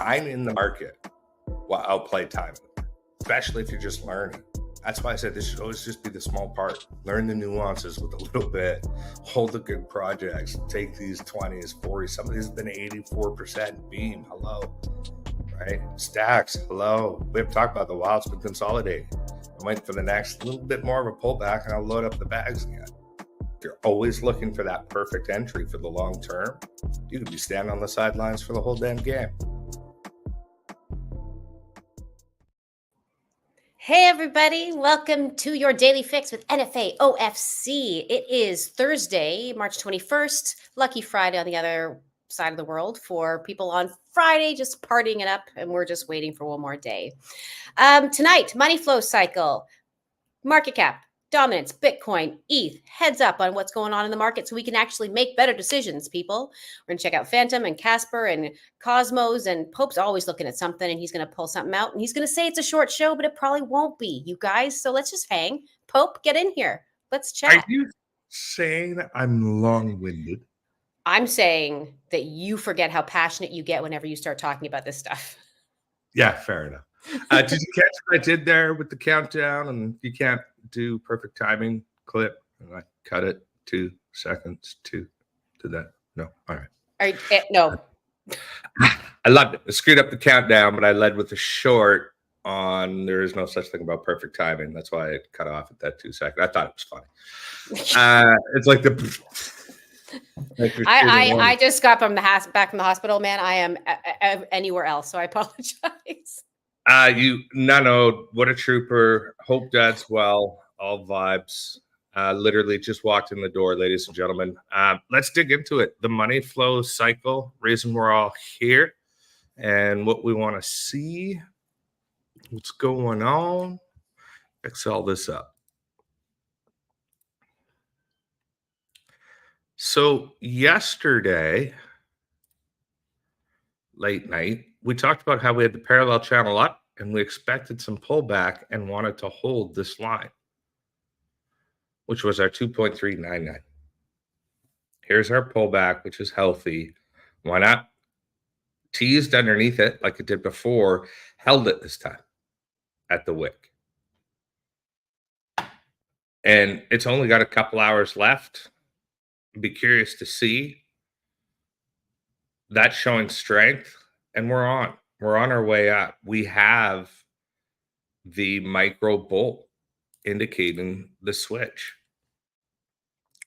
time in the market will outplay time, especially if you're just learning. That's why I said this should always just be the small part. Learn the nuances with a little bit. Hold the good projects. Take these 20s, 40s. Some of these have been 84% beam. Hello. Right? Stacks. Hello. We have talked about the while it's been consolidating. I wait for the next little bit more of a pullback and I'll load up the bags again. If you're always looking for that perfect entry for the long term, you could be standing on the sidelines for the whole damn game. Hey everybody, welcome to your Daily Fix with NFA OFC. It is Thursday, March 21st, lucky Friday on the other side of the world for people on Friday just partying it up, and we're just waiting for one more day. Tonight, money flow cycle, market cap, dominance, Bitcoin, ETH, heads up on what's going on in the market so we can actually make better decisions, people. We're going to check out Phantom and Casper and Cosmos, and Pope's always looking at something and he's going to pull something out and he's going to say it's a short show, but it probably won't be, you guys. So let's just hang. Pope, get in here. Let's chat. Are you saying I'm long-winded? I'm saying that you forget how passionate you get whenever you start talking about this stuff. Yeah, fair enough. Did you catch what I did there with the countdown? And you can't do perfect timing clip. And I cut it 2 seconds to that. No, all right. No. I loved it. I screwed up the countdown, but I led with a short on there is no such thing about perfect timing. That's why it cut off at that 2 seconds. I thought it was funny. It's like the... I just got back from the hospital, man. I am anywhere else, so I apologize. No, what a trooper. Hope that's well. All vibes. Literally just walked in the door, ladies and gentlemen. Let's dig into it. The money flow cycle, reason we're all here, and what we want to see. What's going on? Fix all this up. So yesterday, late night, we talked about how we had the parallel channel up and we expected some pullback and wanted to hold this line, which was our 2.399. Here's our pullback, which is healthy. Why not? Teased underneath it like it did before, held it this time at the wick. And it's only got a couple hours left. I'd be curious to see. That's showing strength, and we're on our way up. We have the micro bull indicating the switch.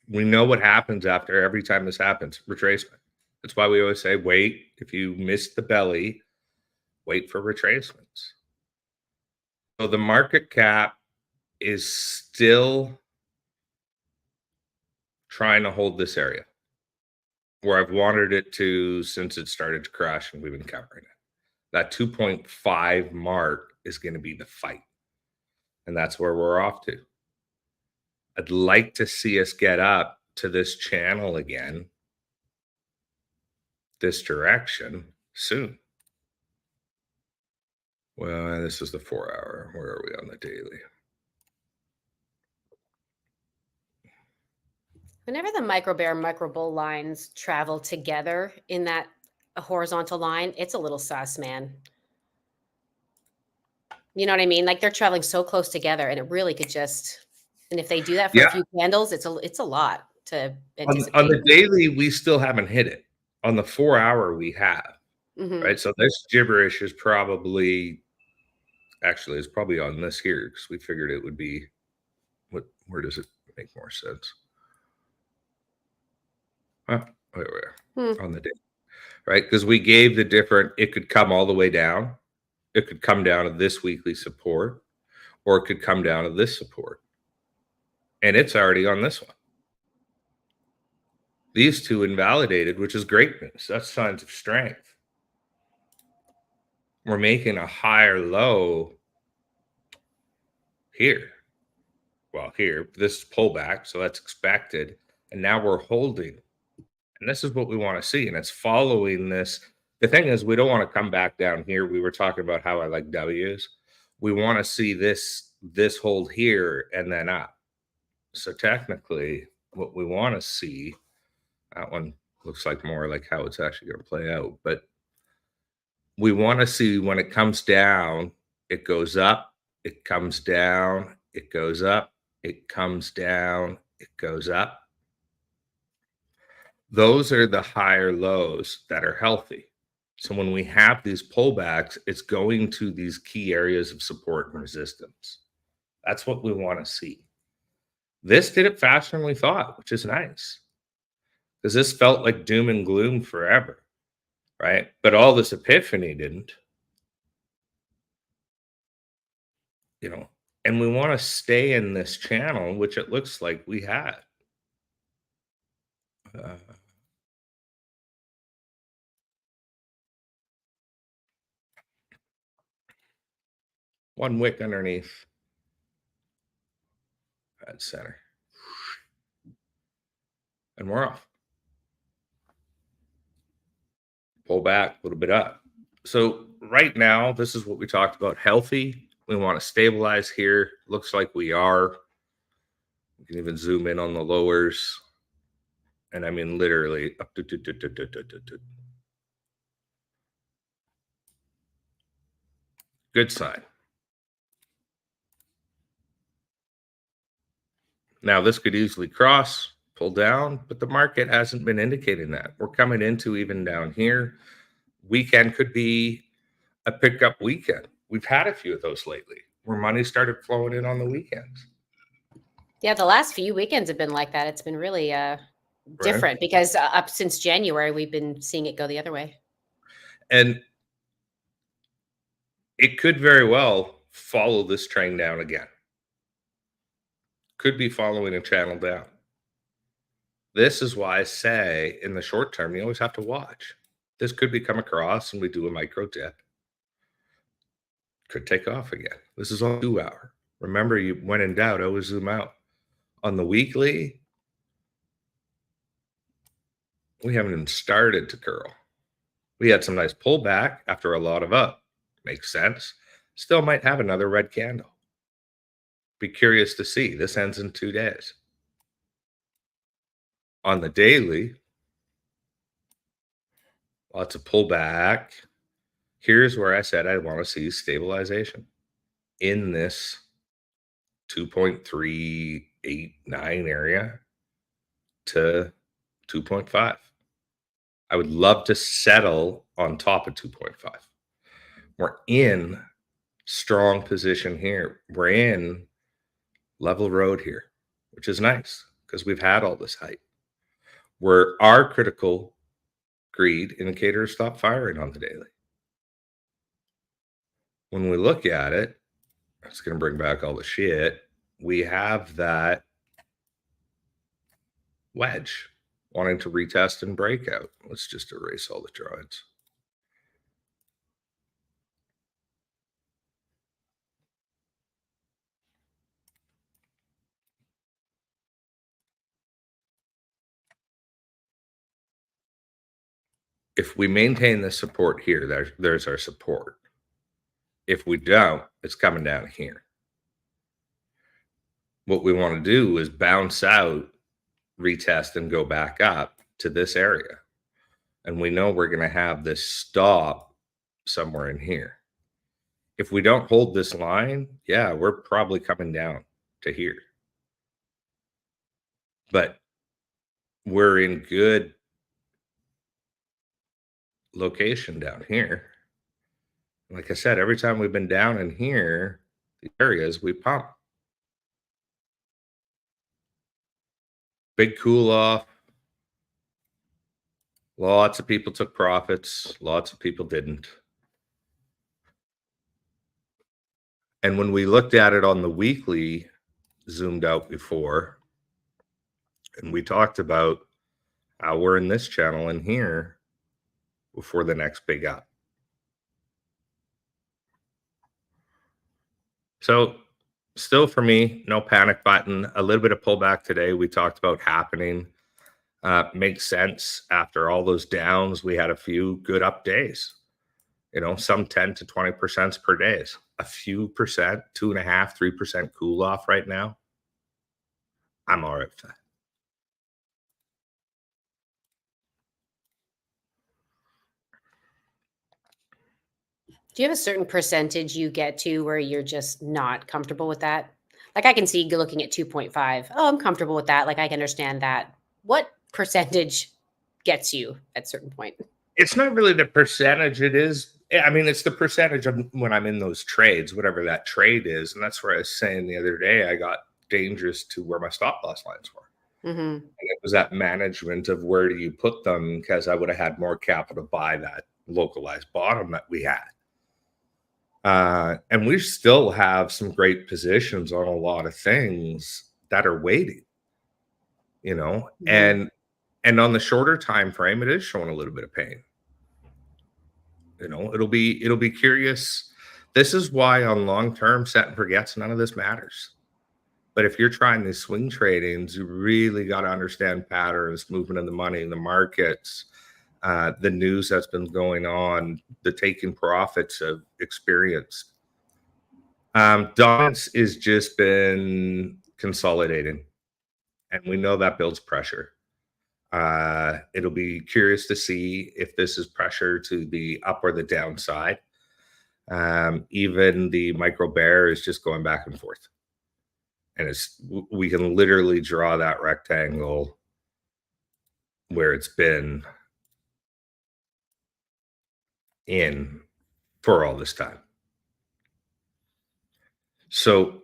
We know what happens after every time this happens, retracement. That's why we always say, wait, if you miss the belly, wait for retracements. So the market cap is still trying to hold this area where I've wanted it to since it started to crash, and we've been covering it. That 2.5 mark is going to be the fight. And that's where we're off to. I'd like to see us get up to this channel again, this direction soon. Well, this is the 4 hour. Where are we on the daily? Whenever the micro bear and micro bull lines travel together in that horizontal line, it's a little sus, man. You know what I mean? Like they're traveling so close together, and it really could just. And if they do that for a few candles, it's a lot to anticipate. On the daily, we still haven't hit it. On the 4 hour, we have. Mm-hmm. Right? So this gibberish is probably, actually, it's probably on this here because we figured it would be, where does it make more sense? There we are on the day, right? Because we gave the different, it could come all the way down. It could come down to this weekly support, or it could come down to this support. And it's already on this one. These two invalidated, which is great news. That's signs of strength. We're making a higher low here. Well, here, this pullback, so that's expected. And now we're holding. And this is what we want to see. And it's following this. The thing is, we don't want to come back down here. We were talking about how I like W's. We want to see this hold here and then up. So technically, what we want to see, that one looks like more like how it's actually going to play out. But we want to see when it comes down, it goes up, it comes down, it goes up, it comes down, it goes up. Those are the higher lows that are healthy. So when we have these pullbacks, it's going to these key areas of support and resistance. That's what we want to see. This did it faster than we thought, which is nice, because this felt like doom and gloom forever, right? But all this epiphany didn't, and we want to stay in this channel, which it looks like we had. One wick underneath that center. And we're off. Pull back a little bit up. So right now, this is what we talked about. Healthy. We want to stabilize here. Looks like we are. You can even zoom in on the lowers. And I mean, literally up to. Good sign. Now, this could easily cross, pull down, but the market hasn't been indicating that. We're coming into even down here. Weekend could be a pickup weekend. We've had a few of those lately where money started flowing in on the weekends. Yeah, the last few weekends have been like that. It's been really different because up since January, we've been seeing it go the other way. And it could very well follow this train down again. Could be following a channel down. This is why I say in the short term, you always have to watch. This could be come across and we do a micro dip. Could take off again. This is on 2 hour. Remember, you when in doubt, always zoom out. On the weekly, we haven't even started to curl. We had some nice pullback after a lot of up. Makes sense. Still might have another red candle. Be curious to see. This ends in 2 days. On the daily, lots of pullback. Here's where I said I want to see stabilization in this 2.389 area to 2.5. I would love to settle on top of 2.5. We're in strong position here. We're in level road here, which is nice because we've had all this hype. Where our critical greed indicators stop firing on the daily. When we look at it, it's going to bring back all the shit. We have that wedge wanting to retest and break out. Let's just erase all the drawings. If we maintain the support here, there's our support. If we don't, it's coming down here. What we want to do is bounce out, retest, and go back up to this area. And we know we're going to have this stop somewhere in here. If we don't hold this line, yeah, we're probably coming down to here. But we're in good location down here. Like I said, every time we've been down in here, the areas we pump. Big cool off. Lots of people took profits. Lots of people didn't. And when we looked at it on the weekly, zoomed out before, and we talked about how we're in this channel in here before the next big up. So still for me, no panic button. A little bit of pullback today. We talked about happening. Makes sense. After all those downs, we had a few good up days. Some 10 to 20% per day. A few percent, 2.5%, 3% cool off right now. I'm all right with that. Do you have a certain percentage you get to where you're just not comfortable with that? Like I can see looking at 2.5. Oh, I'm comfortable with that. Like I can understand that. What percentage gets you at a certain point? It's not really the percentage, it is I mean, it's the percentage of when I'm in those trades, whatever that trade is, and that's where I was saying the other day, I got dangerous to where my stop loss lines were. Hmm. And it was that management of where do you put them, because I would have had more capital to buy that localized bottom that we had. And we still have some great positions on a lot of things that are waiting, you know, Hmm. and on the shorter time frame, it is showing a little bit of pain. You know, it'll be curious. This is why on long term set and forgets, none of this matters. But if you're trying these swing tradings, you really got to understand patterns, movement in the money, in the markets, the news that's been going on, the taking profits of experience. Dominance is just been consolidating, and we know that builds pressure. It'll be curious to see if this is pressure to the up or the downside. Even the micro bear is just going back and forth, and we can literally draw that rectangle where it's been in for all this time. So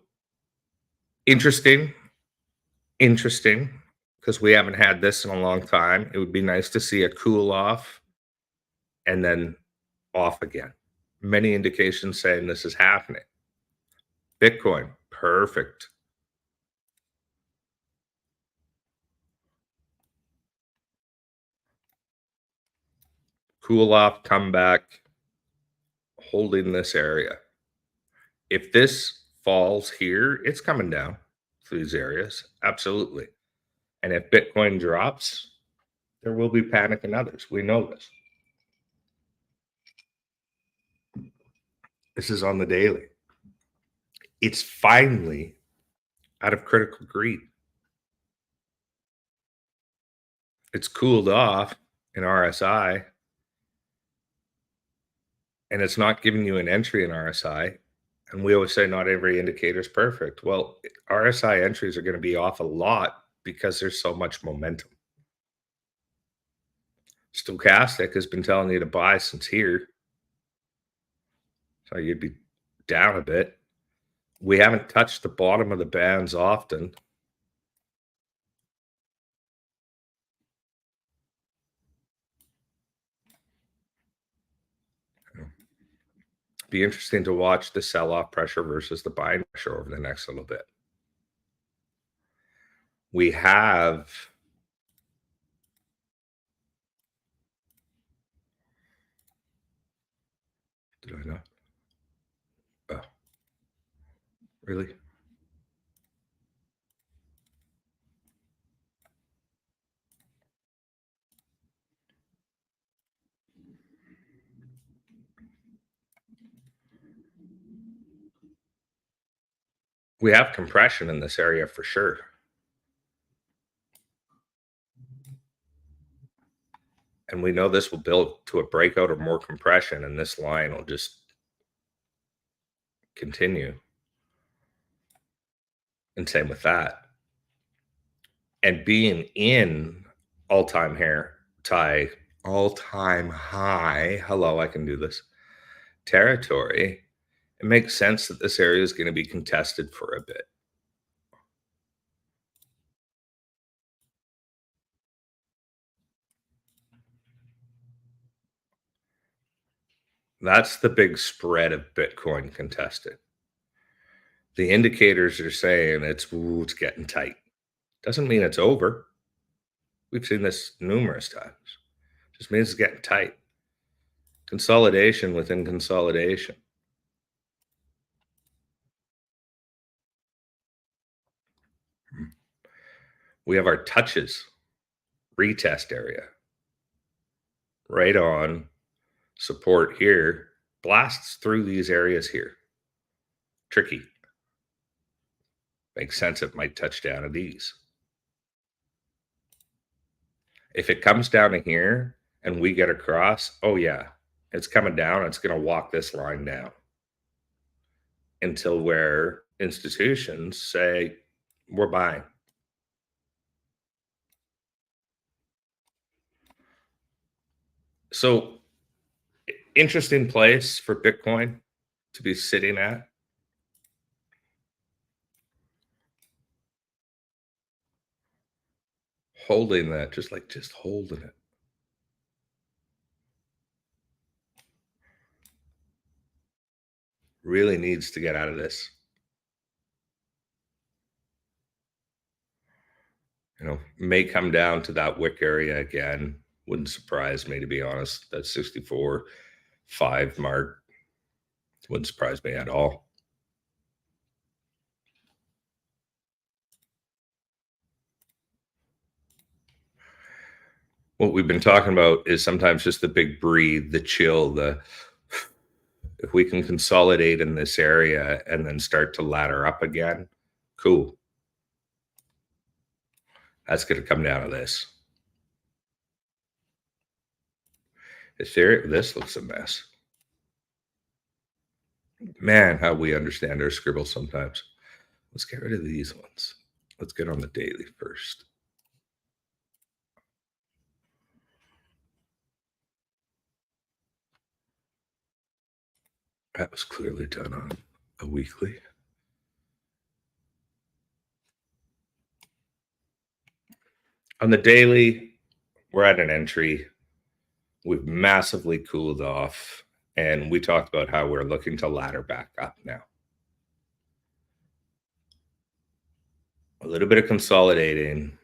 interesting, interesting, because we haven't had this in a long time. It would be nice to see a cool off and then off again. Many indications saying this is happening. Bitcoin, perfect. Cool off, come back, holding this area. If this falls here, it's coming down to these areas. Absolutely. And if Bitcoin drops, there will be panic in others. We know this. This is on the daily. It's finally out of critical greed. It's cooled off in RSI, and it's not giving you an entry in RSI. And we always say not every indicator is perfect. Well, RSI entries are going to be off a lot because there's so much momentum. Stochastic has been telling you to buy since here. So you'd be down a bit. We haven't touched the bottom of the bands often. Be interesting to watch the sell-off pressure versus the buying pressure over the next little bit. We have did I not? Oh, really? We have compression in this area for sure. And we know this will build to a breakout or more compression, and this line will just continue. And same with that. And being in all-time all-time high, hello, I can do this, territory, it makes sense that this area is going to be contested for a bit. That's the big spread of Bitcoin contested. The indicators are saying it's getting tight. Doesn't mean it's over. We've seen this numerous times. Just means it's getting tight. Consolidation within consolidation. We have our touches retest area right on support here, blasts through these areas here. Tricky. Makes sense it might touch down to these. If it comes down to here and we get across, oh yeah, It's coming down. It's going to walk this line down until where institutions say, we're buying. So interesting place for Bitcoin to be sitting at. Holding that, just holding it. Really needs to get out of this. May come down to that wick area again. Wouldn't surprise me, to be honest. That 64.5 mark wouldn't surprise me at all. What we've been talking about is sometimes just the big breathe, the chill, if we can consolidate in this area and then start to ladder up again, cool. That's going to come down to this. Ethereum, this looks a mess. Man, how we understand our scribble sometimes. Let's get rid of these ones. Let's get on the daily first. That was clearly done on a weekly. On the daily, we're at an entry. We've massively cooled off, and we talked about how we're looking to ladder back up now. A little bit of consolidating.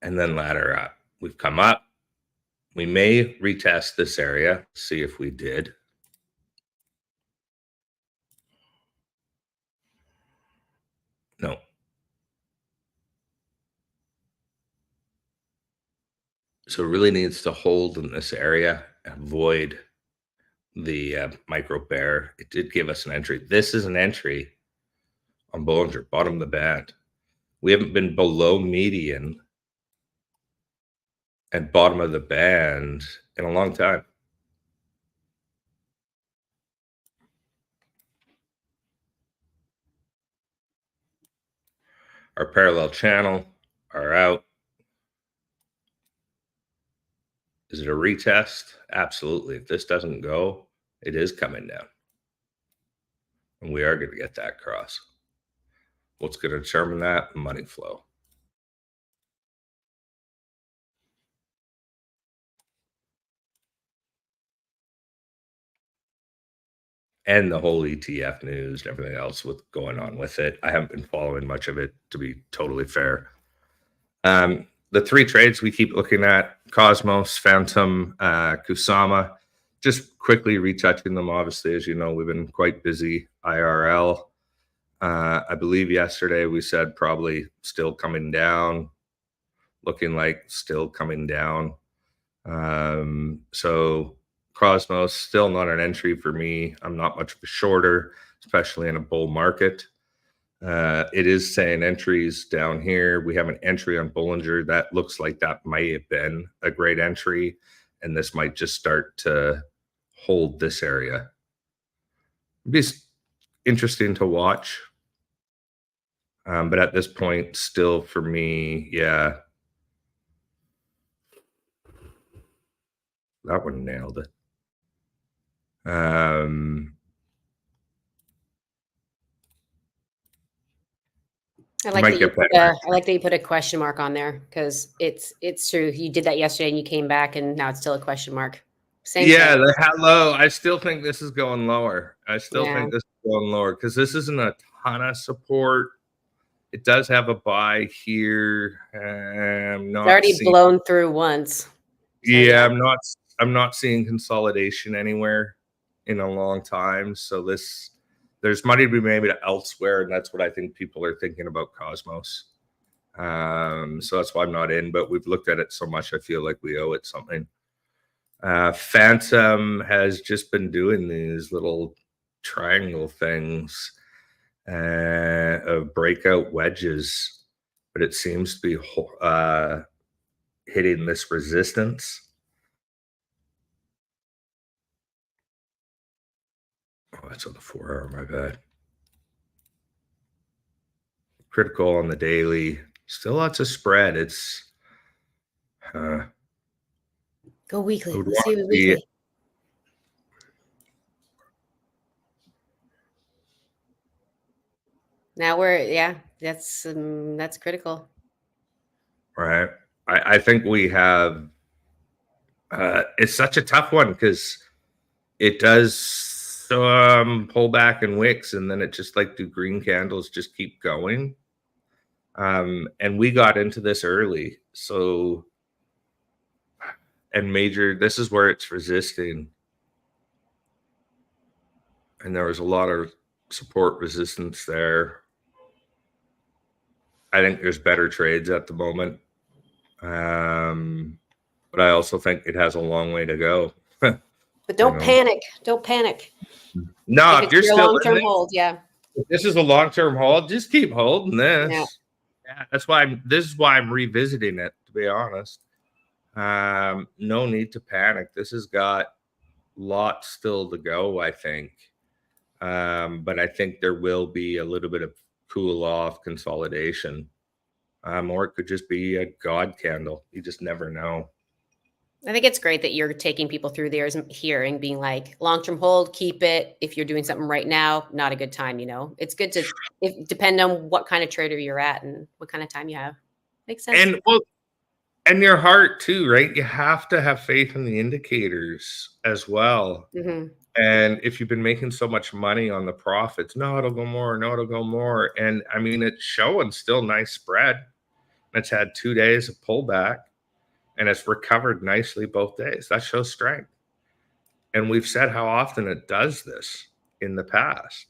And then ladder up. We've come up. We may retest this area, see if we did. No. So it really needs to hold in this area, avoid the micro bear. It did give us an entry. This is an entry on Bollinger, bottom of the band. We haven't been below median and bottom of the band in a long time. Our parallel channel are out. Is it a retest? Absolutely. If this doesn't go, it is coming down. And we are going to get that cross. What's going to determine that? Money flow. And the whole ETF news and everything else with going on with it. I haven't been following much of it, to be totally fair. The three trades we keep looking at, Cosmos, Phantom, Kusama, just quickly retouching them. Obviously, as you know, we've been quite busy IRL. I believe yesterday we said probably still coming down, looking like still coming down. So Cosmos, still not an entry for me. I'm not much of a shorter, especially in a bull market. It is saying entries down here. We have an entry on Bollinger. That looks like that might have been a great entry, and this might just start to hold this area. It'd be interesting to watch. But at this point, still for me, yeah. That one nailed it. I like that you put a question mark on there, because it's true. You did that yesterday and you came back and now it's still a question mark. Same thing. The hello. I still think this is going lower. I still think this is going lower because this isn't a ton of support. It does have a buy here. It's already blown through once. Yeah, I'm not seeing consolidation anywhere in a long time. So there's money to be made elsewhere, and that's what I think people are thinking about Cosmos. So that's why I'm not in, but we've looked at it so much, I feel like we owe it something. Phantom has just been doing these little triangle things of breakout wedges but it seems to be hitting this resistance. Oh, that's on the 4 hour, my bad. Critical on the daily. Still lots of spread. It's Go weekly. I would Let's see want the to see it. weekly. Now that's critical. Right. I think we have it's such a tough one because it does pull back in wicks, and then it just like do green candles just keep going. And we got into this early, so and major, this is where it's resisting, and there was a lot of support resistance there. I think there's better trades at the moment, but I also think it has a long way to go. But don't panic. Don't panic. No, if you're your still long-term hold, yeah. If this is a long-term hold, just keep holding this. Yeah. That's why this is why I'm revisiting it, to be honest. No need to panic. This has got lots still to go, I think. But I think there will be a little bit of cool off consolidation. Or it could just be a God candle. You just never know. I think it's great that you're taking people through theirs here and being like, long-term hold, keep it. If you're doing something right now, not a good time, It's good to depend on what kind of trader you're at and what kind of time you have. Makes sense. And your heart too, right? You have to have faith in the indicators as well. Mm-hmm. And if you've been making so much money on the profits, no, it'll go more. No, it'll go more. And I mean, it's showing still nice spread. It's had 2 days of pullback, and it's recovered nicely both days. That shows strength. And we've said how often it does this in the past.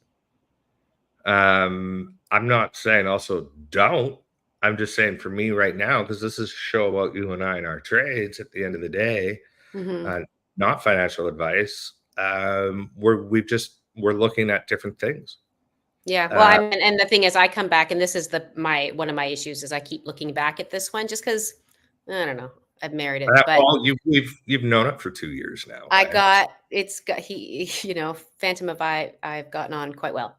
I'm not saying also don't. I'm just saying for me right now, because this is a show about you and I and our trades at the end of the day, not financial advice. We're looking at different things. Yeah. Well, and the thing is, I come back, and this is one of my issues is I keep looking back at this one just because I don't know. I've married it, but you've known it for 2 years now. Phantom of I've gotten on quite well.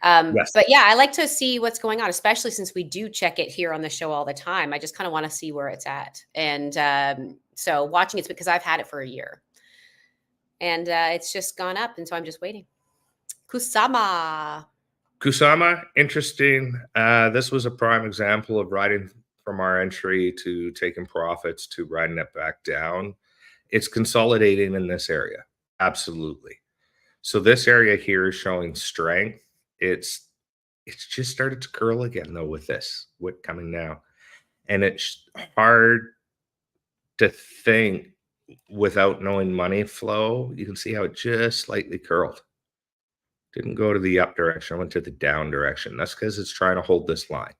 Yes. But yeah, I like to see what's going on, especially since we do check it here on the show all the time. I just kind of want to see where it's at. And so watching it's because I've had it for a year and it's just gone up. And so I'm just waiting. Kusama, interesting. This was a prime example of riding from our entry to taking profits to riding it back down. It's consolidating in this area. Absolutely. So this area here is showing strength. It's just started to curl again though with this wick coming now. And it's hard to think without knowing money flow. You can see how it just slightly curled. Didn't go to the up direction, went to the down direction. That's because it's trying to hold this line.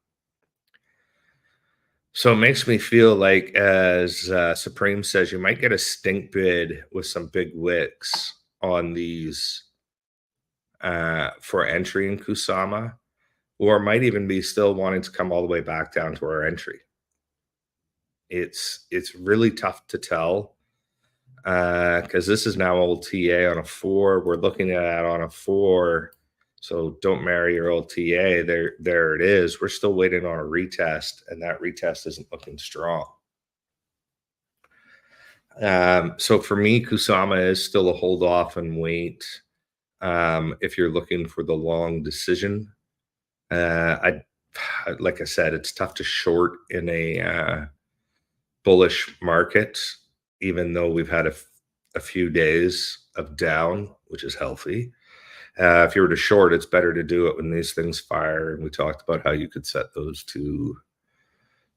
So it makes me feel like, as Supreme says, you might get a stink bid with some big wicks on these for entry in Kusama, or might even be still wanting to come all the way back down to our entry. It's really tough to tell because this is now old TA on a 4. We're looking at on a 4. So don't marry your old TA. There it is. We're still waiting on a retest, and that retest isn't looking strong. So for me, Kusama is still a hold off and wait. If you're looking for the long decision, like I said, it's tough to short in a bullish market, even though we've had a few days of down, which is healthy. If you were to short, it's better to do it when these things fire. And we talked about how you could set those to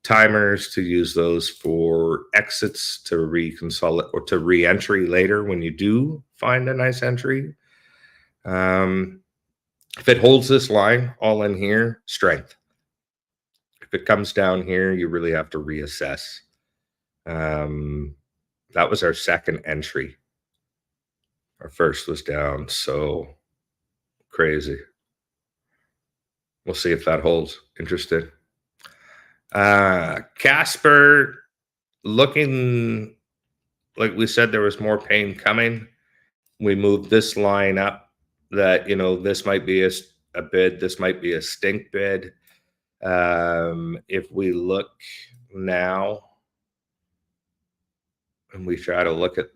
timers to use those for exits to reconsolidate or to re-entry later when you do find a nice entry. If it holds this line all in here, strength. If it comes down here, you really have to reassess. That was our second entry. Our first was down, so crazy. We'll see if that holds. Interested. Casper looking like we said there was more pain coming. We moved this line up that, this might be a bid, this might be a stink bid. If we look now and we try to look at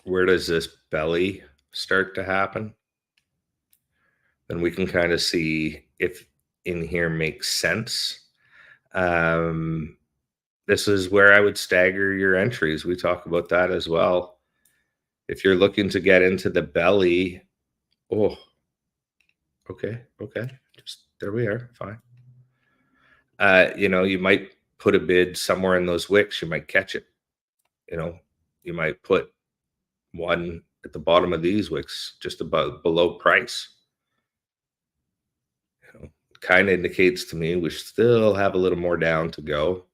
where does this belly start to happen? Then we can kind of see if in here makes sense. This is where I would stagger your entries. We talk about that as well. If you're looking to get into the belly, okay. Just there we are, fine. You might put a bid somewhere in those wicks. You might catch it. You might put one at the bottom of these wicks, just about below price. Kind of indicates to me we still have a little more down to go.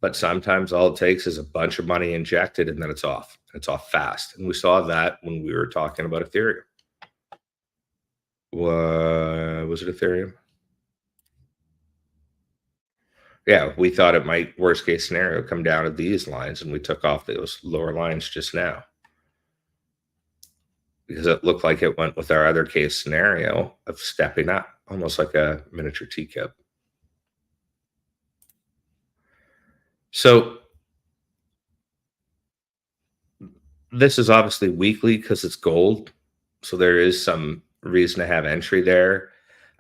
But sometimes all it takes is a bunch of money injected and then it's off. It's off fast. And we saw that when we were talking about Ethereum. Was it Ethereum? Yeah, we thought it might, worst case scenario, come down to these lines, and we took off those lower lines just now. Because it looked like it went with our other case scenario of stepping up, almost like a miniature teacup. So this is obviously weekly because it's gold. So there is some reason to have entry there.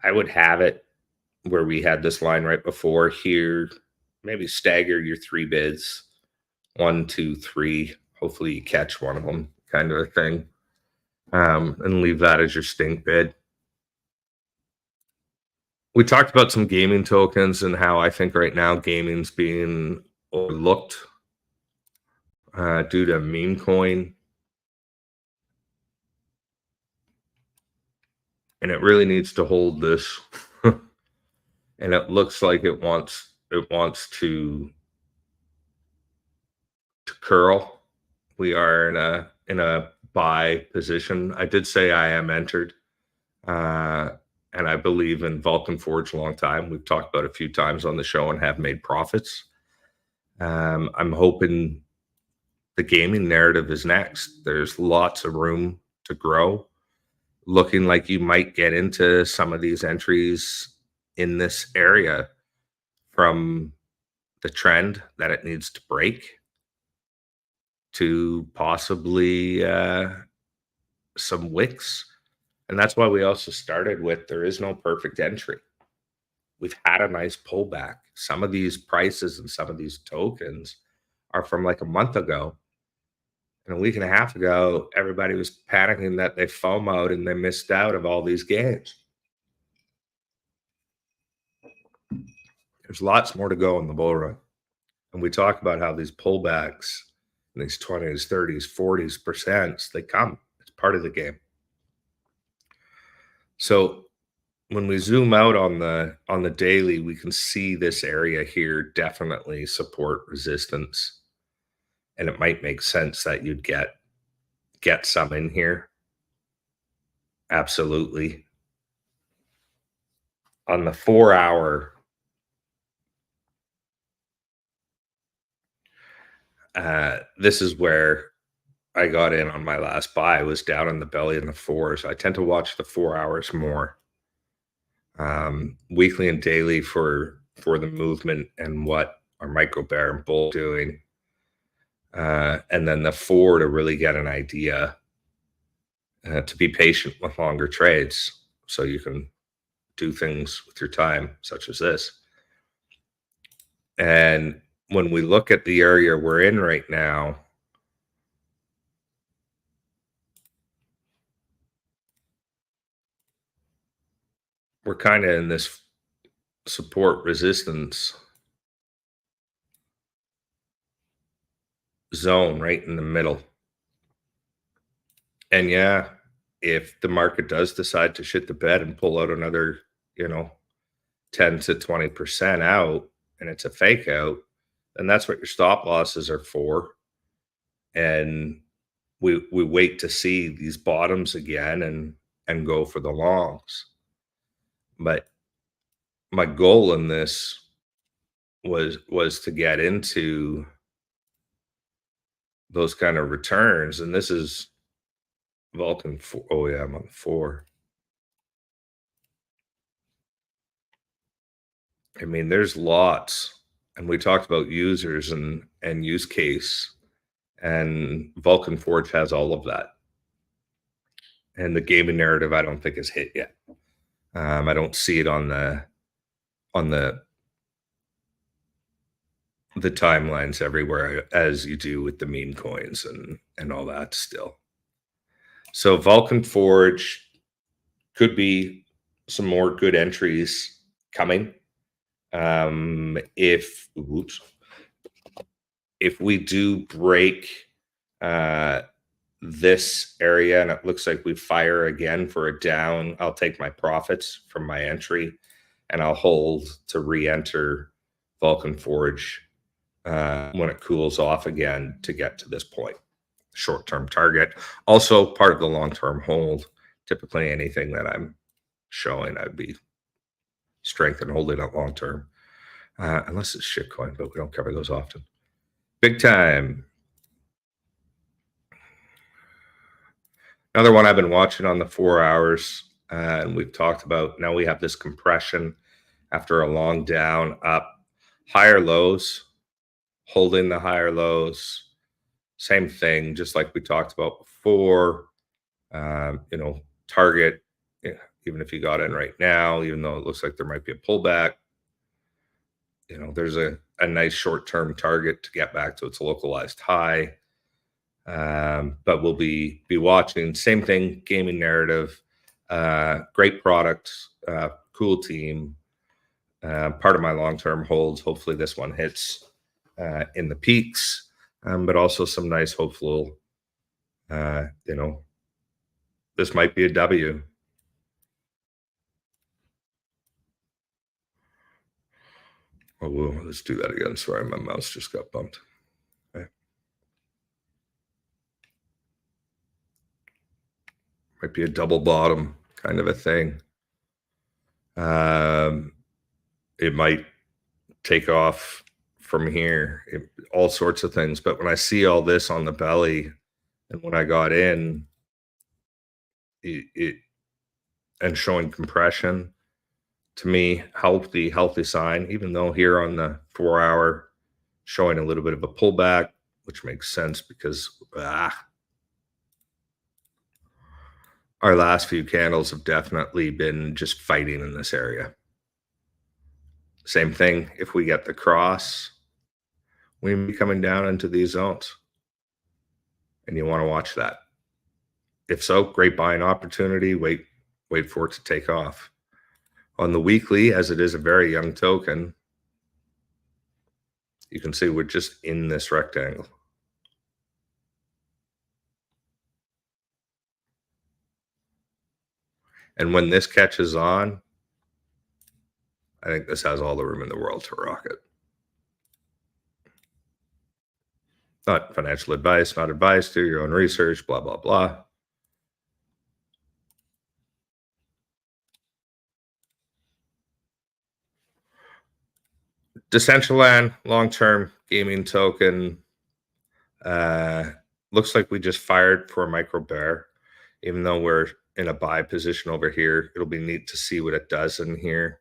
I would have it where we had this line right before here. Maybe stagger your 3 bids. 1, 2, 3. Hopefully you catch one of them, kind of a thing. And leave that as your stink bid. We talked about some gaming tokens and how I think right now gaming's being overlooked due to meme coin. And it really needs to hold this. And it looks like it wants to curl. We are in a buy position. I did say I am entered. And I believe in Vulcan Forge a long time. We've talked about it a few times on the show and have made profits. I'm hoping the gaming narrative is next. There's lots of room to grow. Looking like you might get into some of these entries in this area from the trend that it needs to break to possibly some wicks. And that's why we also started with there is no perfect entry. We've had a nice pullback. Some of these prices and some of these tokens are from like a month ago. And a week and a half ago, everybody was panicking that they FOMO'd and they missed out of all these gains. There's lots more to go in the bull run. And we talk about how these pullbacks, these 20s, 30s, 40s%, they come. It's part of the game. So when we zoom out on the daily, we can see this area here definitely support resistance. And it might make sense that you'd get some in here. Absolutely. On the 4-hour, this is where I got in on my last buy. Was down in the belly in the 4s. I tend to watch the 4 hours more. Weekly and daily for the movement and what our micro bear and bull doing. And then the 4 to really get an idea, to be patient with longer trades so you can do things with your time, such as this. And when we look at the area we're in right now, we're kind of in this support resistance zone right in the middle. And yeah, if the market does decide to shit the bed and pull out another, 10 to 20% out, and it's a fake out, then that's what your stop losses are for. And we wait to see these bottoms again, and and go for the longs. But my goal in this was to get into those kind of returns, and this is Vulcan 4. Oh yeah, I'm on 4. I mean, there's lots, and we talked about users and use case, and Vulcan Forge has all of that. And the gaming narrative, I don't think is hit yet. I don't see it on the timelines everywhere as you do with the meme coins and all that still. So Vulcan Forge could be some more good entries coming. If we do break this area and it looks like we fire again for a down, I'll take my profits from my entry and I'll hold to re-enter Vulcan Forge when it cools off again to get to this point. Short-term target. Also part of the long-term hold. Typically anything that I'm showing, I'd be strength and holding it long-term. Unless it's shitcoin, but we don't cover those often. Big time. Another one I've been watching on the 4 hours, and we've talked about, now we have this compression after a long down, up, higher lows, holding the higher lows. Same thing, just like we talked about before. Target, even if you got in right now, even though it looks like there might be a pullback, there's a nice short-term target to get back to its localized high. But we'll be watching. Same thing, gaming narrative, great products, cool team. Part of my long-term holds. Hopefully this one hits in the peaks, but also some nice hopeful, this might be a W. Oh, well, let's do that again. Sorry, my mouse just got bumped. Okay. Might be a double bottom kind of a thing. It might take off from here, all sorts of things. But when I see all this on the belly, and when I got in, it and showing compression, to me, healthy sign, even though here on the 4 hour showing a little bit of a pullback, which makes sense because our last few candles have definitely been just fighting in this area. Same thing, if we get the cross, we may be coming down into these zones. And you want to watch that. If so, great buying opportunity. Wait for it to take off. On the weekly, as it is a very young token, you can see we're just in this rectangle. And when this catches on, I think this has all the room in the world to rock it. Not financial advice, not advice, do your own research, blah, blah, blah. Decentraland, long-term gaming token. Looks like we just fired for a micro bear, even though we're in a buy position over here. It'll be neat to see what it does in here.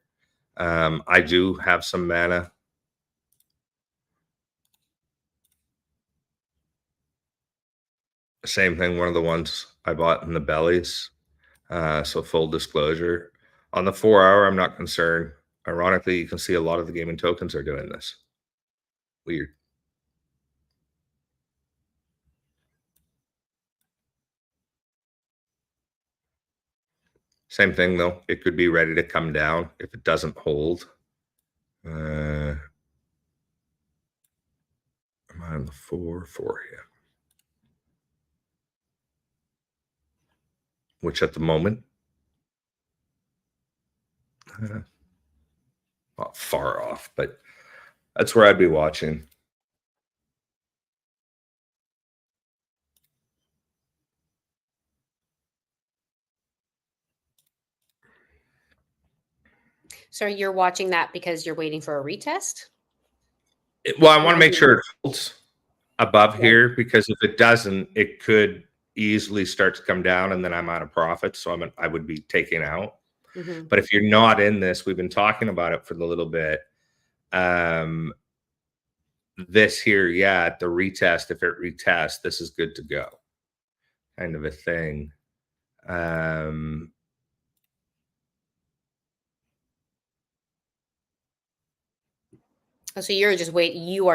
I do have some mana. Same thing, one of the ones I bought in the bellies. So full disclosure. On the 4 hour, I'm not concerned. Ironically, you can see a lot of the gaming tokens are doing this. Weird. Same thing, though. It could be ready to come down if it doesn't hold. Am I on the 4 here? Which at the moment, not far off, but that's where I'd be watching. So you're watching that because you're waiting for a retest? Well, I want to Why do make you? sure it holds above Okay. here, because if it doesn't, it could easily start to come down, and then I'm out of profit. So I would be taking out. Mhm. But if you're not in this, we've been talking about it for a little bit. Um, this here, yeah, at the retest, if it retests, this is good to go, kind of a thing. Um, Oh, so you are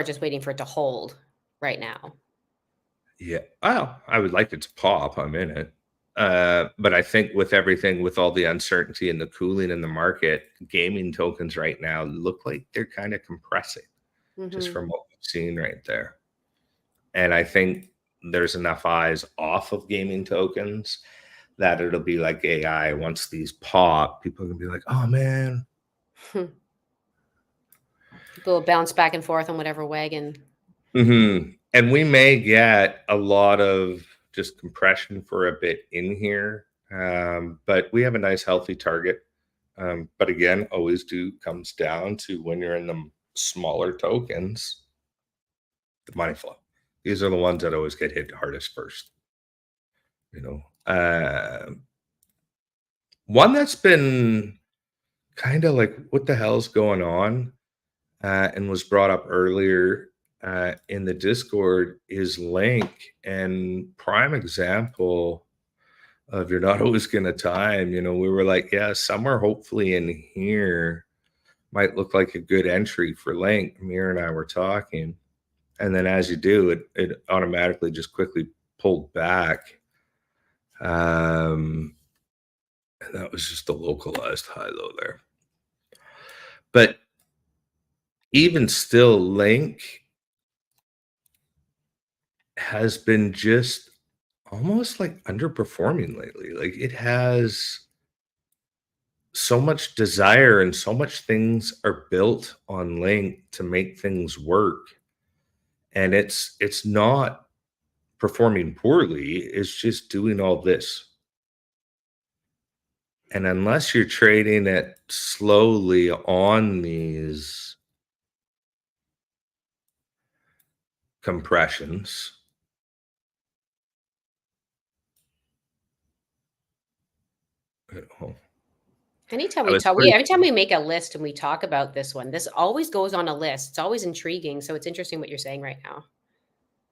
just waiting for it to hold right now. yeah, well, I would like it to pop. I'm in it. But I think with everything, with all the uncertainty and the cooling in the market, gaming tokens right now look like they're kind of compressing, just Mhm. from what we've seen right there. And I think there's enough eyes off of gaming tokens that it'll be like AI. Once these pop, people are gonna be like, "Oh man." People will bounce back and forth on whatever wagon. And we may get a lot of just compression for a bit in here, but we have a nice healthy target. But again, always comes down to when you're in the smaller tokens, the money flow. These are the ones that always get hit hardest first. You know, one that's been kind of like, what the hell's going on? And was brought up earlier in the Discord is Link. And prime example of you're not always going to time. We were like, yeah, somewhere hopefully in here might look like a good entry for Link. Amir and I were talking. And then as you do, it automatically just quickly pulled back. And that was just a localized high low there. But even still, Link has been just almost like underperforming lately. Like, it has so much desire and so much things are built on Link to make things work. And it's not performing poorly. It's just doing all this. And unless you're trading it slowly on these compressions, you know, Anytime I we was talk, pretty every time we make a list and we talk about this one, this always goes on a list. It's always intriguing. So it's interesting what you're saying right now.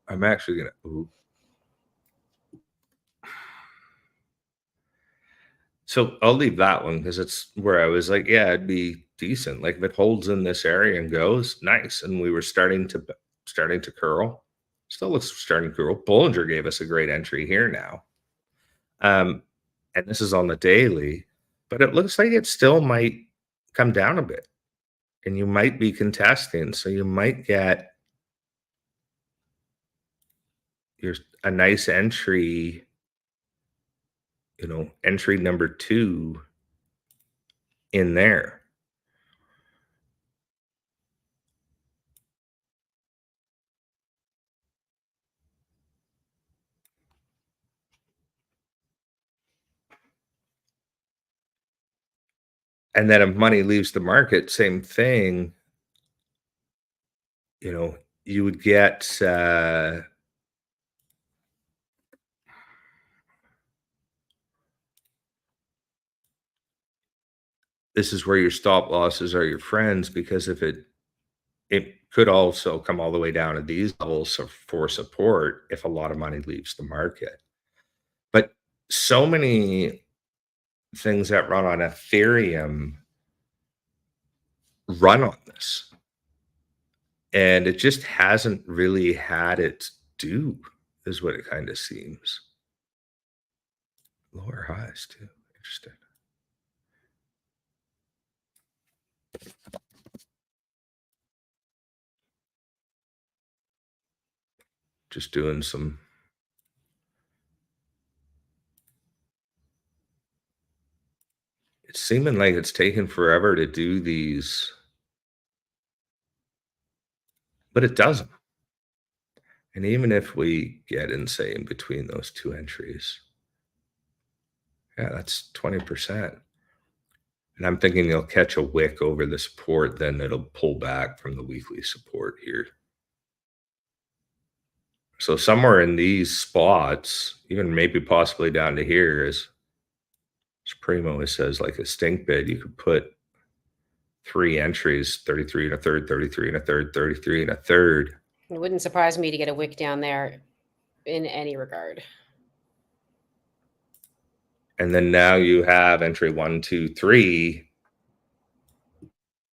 I'm actually gonna so I'll leave that one because it's where I was like, yeah, it'd be decent. Like if it holds in this area and goes, nice. And we were starting to curl. Still looks starting to curl. Bollinger gave us a great entry here now. Um, and this is on the daily, but it looks like it still might come down a bit. And you might be contesting. So you might get your a nice entry, entry number 2 in there. And then if money leaves the market, same thing. You would get this is where your stop losses are your friends, because if it could also come all the way down to these levels for support if a lot of money leaves the market. But so many things that run on Ethereum run on this, and it just hasn't really had its due, is what it kind of seems. Lower highs too. Interesting. Just doing some. It's seeming like it's taken forever to do these, but it doesn't. And even if we get in, say, in between those two entries, yeah, that's 20%. And I'm thinking you'll catch a wick over the support, then it'll pull back from the weekly support here. So somewhere in these spots, even maybe possibly down to here, is Supremo, it says like a stink bid. You could put 3 entries, 33 and a third, 33 and a third, 33 and a third. It wouldn't surprise me to get a wick down there in any regard. And then now you have entry 1, 2, 3.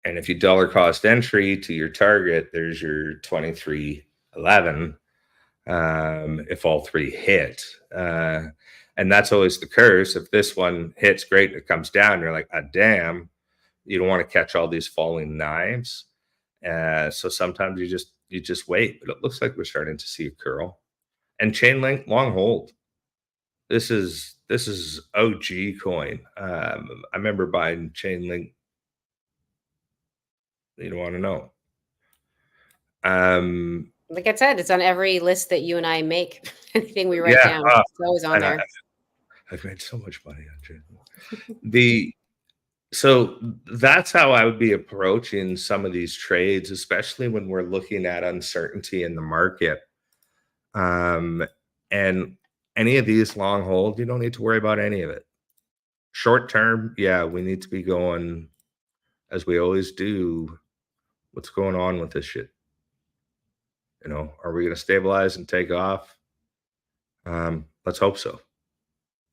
And if you dollar cost entry to your target, there's your 23.11. If all 3 hit. And that's always the curse. If this one hits great and it comes down, you're like, ah, damn. You don't want to catch all these falling knives. So sometimes you just wait. But it looks like we're starting to see a curl. And chain link long hold. This is OG coin. I remember buying chain link. You don't want to know. Like I said, it's on every list that you and I make. Anything we write down, it's always on there. I've made so much money on chain link. So that's how I would be approaching some of these trades, especially when we're looking at uncertainty in the market. And any of these long hold, you don't need to worry about any of it. Short term, yeah, we need to be going, as we always do, what's going on with this shit? You know, are we going to stabilize and take off? Let's hope so.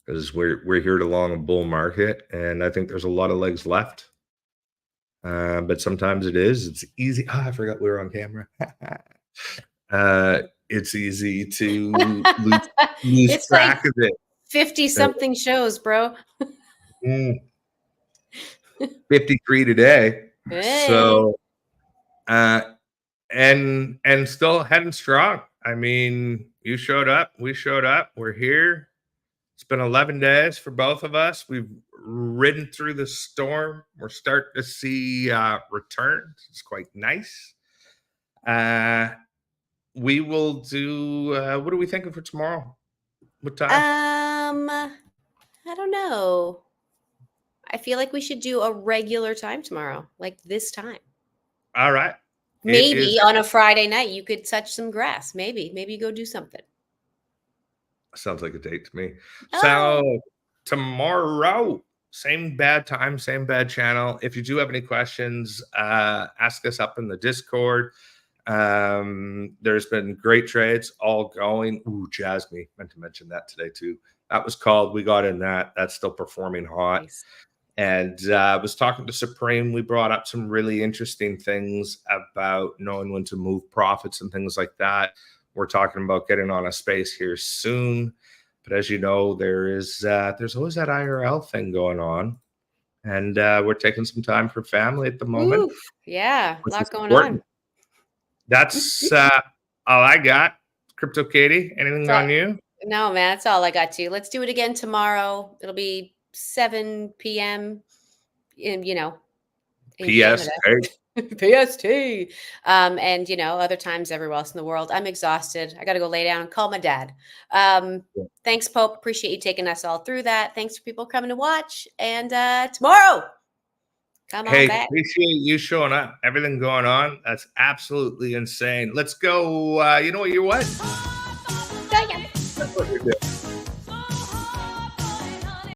Because we're here to long a bull market, and I think there's a lot of legs left. But sometimes it's easy. Oh, I forgot we were on camera. It's easy to lose track of it. 50-something shows, bro. 53 today. Hey. So, and still heading strong. I mean, you showed up, we showed up, we're here. It's been 11 days for both of us. We've ridden through the storm. We're starting to see returns. It's quite nice. We will do, what are we thinking for tomorrow? What time? I don't know. I feel like we should do a regular time tomorrow, like this time. All right. Maybe on a Friday night, you could touch some grass. Maybe go do something. Sounds like a date to me. Oh. So tomorrow, same bad time, same bad channel. If you do have any questions, ask us up in the Discord. There's been great trades all going. Ooh, Jasmine, meant to mention that today too. That was called. We got in that. That's still performing hot. Nice. And I was talking to Supreme. We brought up some really interesting things about knowing when to move profits and things like that. We're talking about getting on a space here soon. But as you know, there's always that IRL thing going on. And we're taking some time for family at the moment. Oof, yeah, a lot going on. That's all I got. Crypto Katie, anything on you? No, man, that's all I got to. Let's do it again tomorrow. It'll be 7 p.m. in PST. PST. And other times everywhere else in the world. I'm exhausted. I got to go lay down and call my dad. Thanks, Pope. Appreciate you taking us all through that. Thanks for people coming to watch. And tomorrow, come on back. Appreciate you showing up. Everything going on. That's absolutely insane. Let's go. You know what? You're what? That's what you're doing.